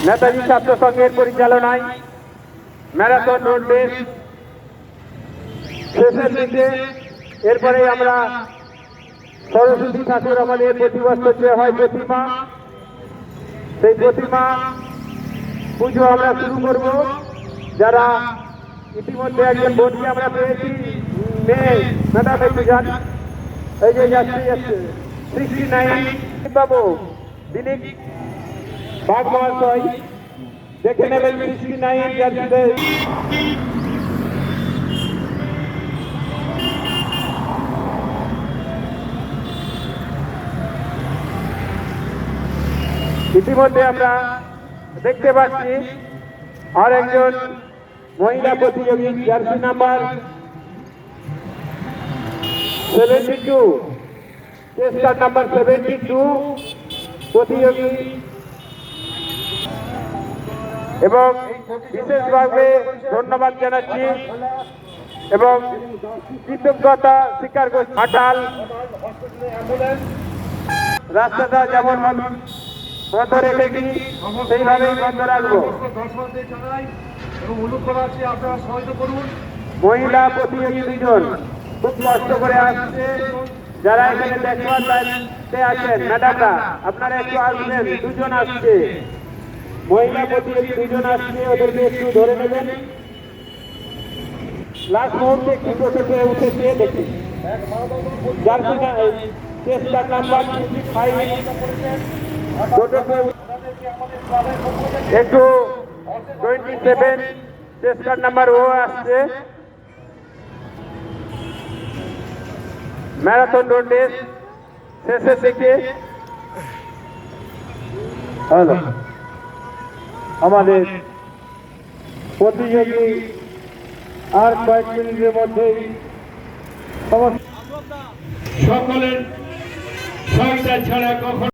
নেতাজি ছাত্র সংঘের পরিচালনায় ম্যারাথন রোড রেস শেষের দিকে। এরপরে আমরা সরস্বতী ঠাকুর আমাদের প্রতি বছর যে হয় প্রতিমা, সেই প্রতিমা পুজো আমরা শুরু করব। যারা ইতিমধ্যে একজন বন্ধু আমরা পেয়েছি, মেয়ে ম্যাডাম একটু যান, এই যে যাচ্ছে 69 বাবু দিলীপ বাঘ মহাশয় দেখে নেবেন 69 জার্সিদের। ইতিমধ্যে আমরা দেখতে পাচ্ছি আর একজন মহিলা প্রতিযোগী জার্সি নাম্বার 72, চেষ্টার নাম্বার 72 প্রতিযোগী, এবং বিশেষভাবে ধন্যবাদ জানাচ্ছি এবং কৃতজ্ঞতা স্বীকার করছি। ঘাটাল রাস্তাটা যেমন বন্ধ রেখেছি সেইভাবেই বন্ধ রাখবো। মহিলা প্রতিযোগী দুজন খুব কষ্ট করে আসছে, যারা এখানে দেখবার দায়িত্বে আছেন ম্যাডামরা আপনারা একটু আসবেন। দুজন আসছে, মহিলা প্রতিযোগী দুজন আসছে, ওদেরকে একটু ধরে নেবেন। লাস্ট মুহূর্তে একটু টোটোতে উঠেছে দেখি, যার চেষ্টার নাম্বার 55 একটু 27 চেষ্টার নাম্বার ও আসছে। ম্যারাথন রোড রেস শেষের দিকে। হ্যালো, আমাদের প্রতিযোগী আর কয়েক মিনিটের মধ্যেই সকলের সহায়তা ছাড়া কখন